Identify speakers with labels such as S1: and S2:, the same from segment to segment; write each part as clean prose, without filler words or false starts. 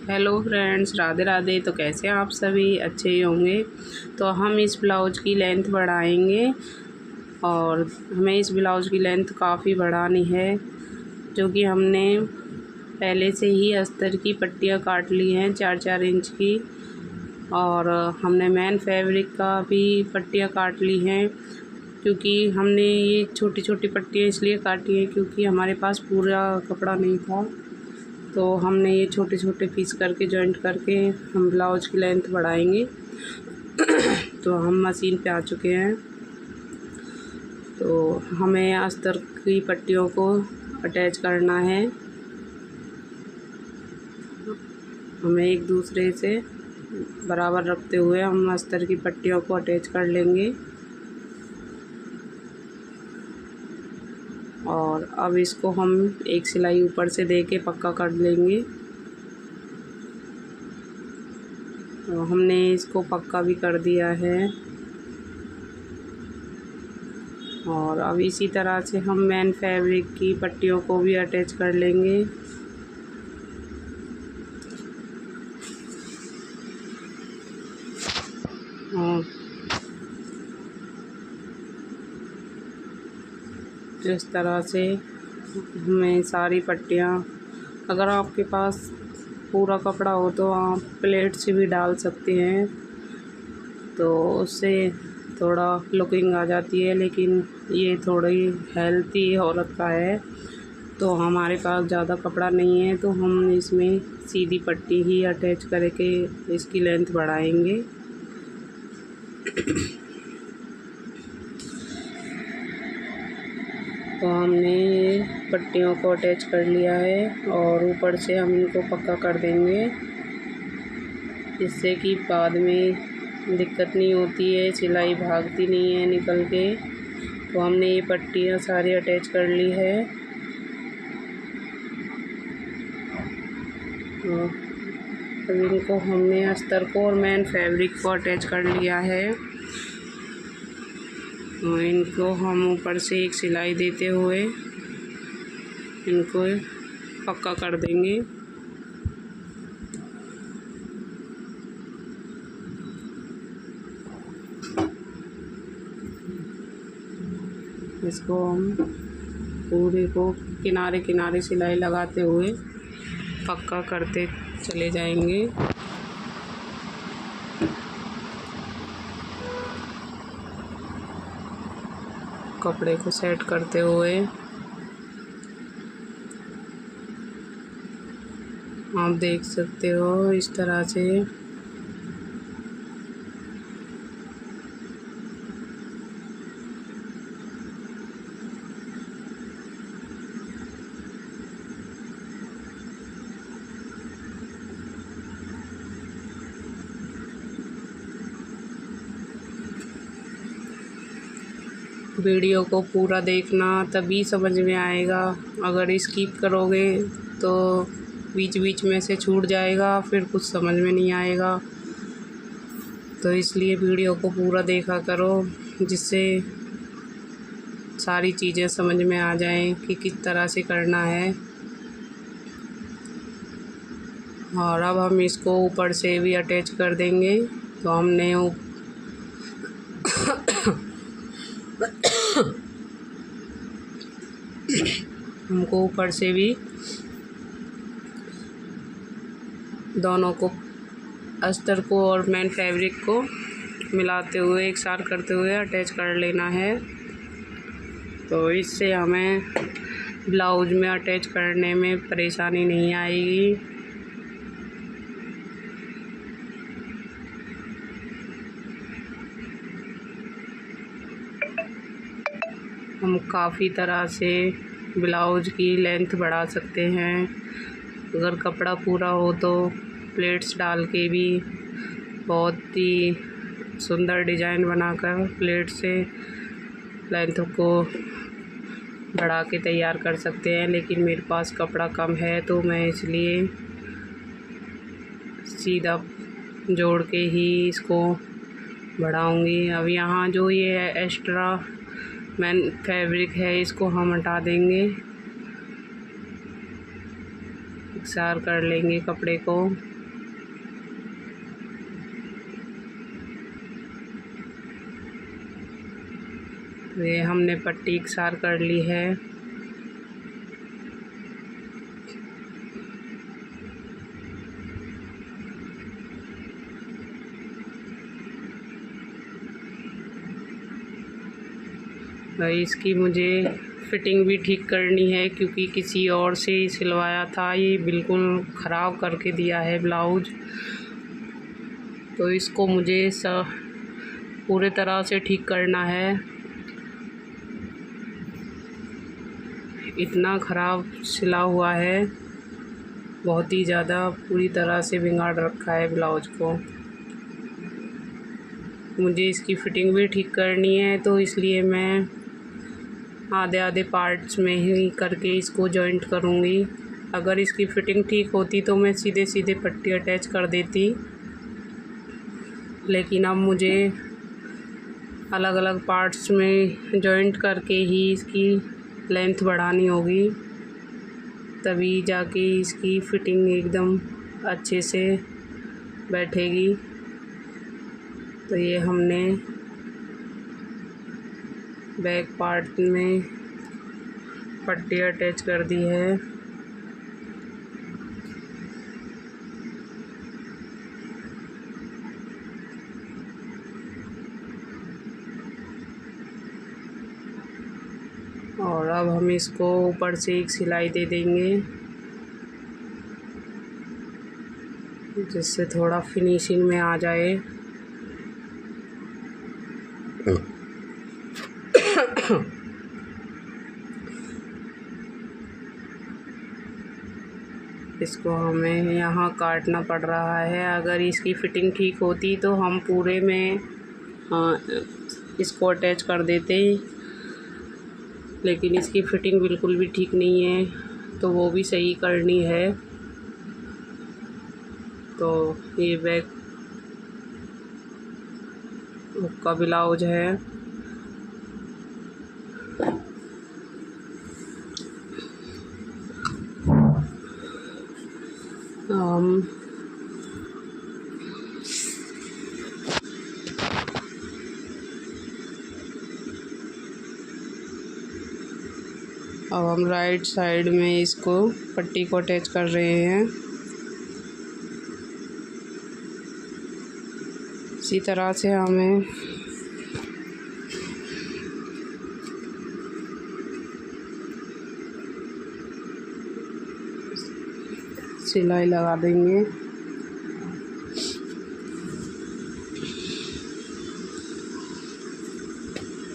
S1: Hello friends, Radhe Radhe. तो कैसे हैं आप सभी? अच्छे ही होंगे। तो हम इस ब्लाउज़ की लेंथ बढ़ाएंगे और हमें इस ब्लाउज़ की लेंथ काफ़ी बढ़ानी है, जो कि हमने पहले से ही अस्तर की पट्टियाँ काट ली हैं 4-4 इंच की, और हमने मेन फैब्रिक का भी पट्टियाँ काट ली हैं। क्योंकि हमने ये छोटी छोटी पट्टियाँ इसलिए काटी हैं क्योंकि हमारे पास पूरा कपड़ा नहीं था, तो हमने ये छोटे छोटे पीस करके जॉइंट करके हम ब्लाउज की लेंथ बढ़ाएंगे। तो हम मशीन पे आ चुके हैं। तो हमें अस्तर की पट्टियों को अटैच करना है। हमें एक दूसरे से बराबर रखते हुए हम अस्तर की पट्टियों को अटैच कर लेंगे। और अब इसको हम एक सिलाई ऊपर से दे के पक्का कर लेंगे। तो हमने इसको पक्का भी कर दिया है। और अब इसी तरह से हम मेन फैब्रिक की पट्टियों को भी अटैच कर लेंगे। और इस तरह से हमें सारी पट्टियाँ, अगर आपके पास पूरा कपड़ा हो तो आप प्लेट से भी डाल सकते हैं, तो उससे थोड़ा लुकिंग आ जाती है। लेकिन ये थोड़ी हेल्थी औरत का है, तो हमारे पास ज़्यादा कपड़ा नहीं है, तो हम इसमें सीधी पट्टी ही अटैच करके इसकी लेंथ बढ़ाएंगे। तो हमने ये पट्टियों को अटैच कर लिया है और ऊपर से हम इनको पक्का कर देंगे, जिससे कि बाद में दिक्कत नहीं होती है, सिलाई भागती नहीं है निकल के। तो हमने ये पट्टियाँ सारी अटैच कर ली है। अब इनको हमने अस्तर को और मेन फैब्रिक को अटैच कर लिया है। तो इनको हम ऊपर से एक सिलाई देते हुए इनको पक्का कर देंगे। इसको हम पूरे को किनारे किनारे सिलाई लगाते हुए पक्का करते चले जाएंगे। कपड़े को सेट करते हुए आप देख सकते हो इस तरह से। वीडियो को पूरा देखना, तभी समझ में आएगा। अगर स्किप करोगे तो बीच बीच में से छूट जाएगा, फिर कुछ समझ में नहीं आएगा। तो इसलिए वीडियो को पूरा देखा करो, जिससे सारी चीज़ें समझ में आ जाएं कि किस तरह से करना है। और अब हम इसको ऊपर से भी अटैच कर देंगे। तो हमने हमको ऊपर से भी दोनों को, अस्तर को और मेन फैब्रिक को मिलाते हुए एक साथ करते हुए अटैच कर लेना है। तो इससे हमें ब्लाउज में अटैच करने में परेशानी नहीं आएगी। हम काफ़ी तरह से ब्लाउज की लेंथ बढ़ा सकते हैं। अगर कपड़ा पूरा हो तो प्लेट्स डाल के भी बहुत ही सुंदर डिज़ाइन बनाकर प्लेट से लेंथ को बढ़ा के तैयार कर सकते हैं। लेकिन मेरे पास कपड़ा कम है, तो मैं इसलिए सीधा जोड़ के ही इसको बढ़ाऊंगी। अब यहाँ जो ये एक्स्ट्रा मेन फैब्रिक है, इसको हम हटा देंगे, इकसार कर लेंगे कपड़े को। ये हमने पट्टी इकसार कर ली है। इसकी मुझे फ़िटिंग भी ठीक करनी है क्योंकि किसी और से सिलवाया था, ये बिल्कुल ख़राब करके दिया है ब्लाउज। तो इसको मुझे पूरे तरह से ठीक करना है। इतना ख़राब सिला हुआ है, बहुत ही ज़्यादा पूरी तरह से बिगाड़ रखा है ब्लाउज को। मुझे इसकी फ़िटिंग भी ठीक करनी है, तो इसलिए मैं आधे आधे पार्ट्स में ही करके इसको जॉइंट करूँगी। अगर इसकी फ़िटिंग ठीक होती तो मैं सीधे सीधे पट्टी अटैच कर देती, लेकिन अब मुझे अलग अलग पार्ट्स में जॉइंट करके ही इसकी लेंथ बढ़ानी होगी, तभी जाके इसकी फ़िटिंग एकदम अच्छे से बैठेगी। तो ये हमने बैक पार्ट में पट्टी अटैच कर दी है। और अब हम इसको ऊपर से एक सिलाई दे देंगे, जिससे थोड़ा फिनिशिंग में आ जाए। इसको हमें यहाँ काटना पड़ रहा है। अगर इसकी फ़िटिंग ठीक होती तो हम पूरे में इसको अटैच कर देते, लेकिन इसकी फ़िटिंग बिल्कुल भी ठीक नहीं है, तो वो भी सही करनी है। तो ये बैक का ब्लाउज है। अब हम राइट साइड में इसको पट्टी को अटैच कर रहे हैं। इसी तरह से हमें सिलाई लगा देंगे।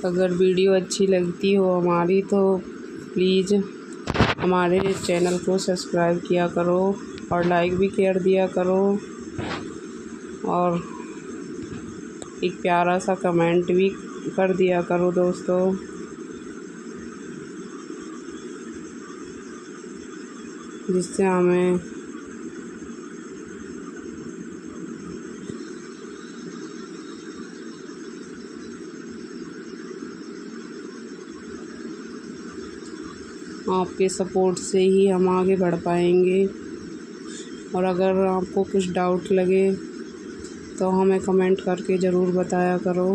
S1: अगर वीडियो अच्छी लगती हो हमारी तो प्लीज़ हमारे चैनल को सब्सक्राइब किया करो और लाइक भी कर दिया करो, और एक प्यारा सा कमेंट भी कर दिया करो दोस्तों। जिससे हमें आपके सपोर्ट से ही हम आगे बढ़ पाएंगे। और अगर आपको कुछ डाउट लगे तो हमें कमेंट करके ज़रूर बताया करो,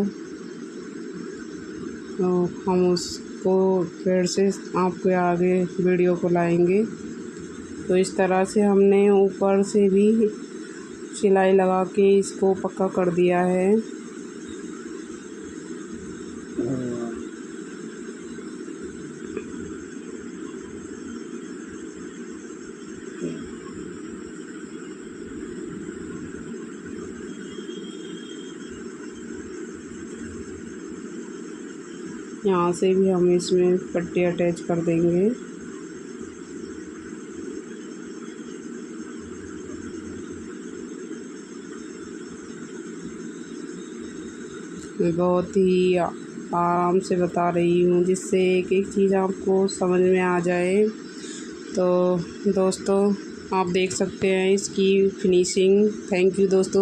S1: तो हम उसको फिर से आपके आगे वीडियो को लाएंगे। तो इस तरह से हमने ऊपर से भी सिलाई लगा के इसको पक्का कर दिया है। यहाँ से भी हम इसमें पट्टी अटैच कर देंगे। मैं बहुत ही आराम से बता रही हूँ, जिससे एक एक चीज़ आपको समझ में आ जाए। तो दोस्तों आप देख सकते हैं इसकी फिनिशिंग। थैंक यू दोस्तों।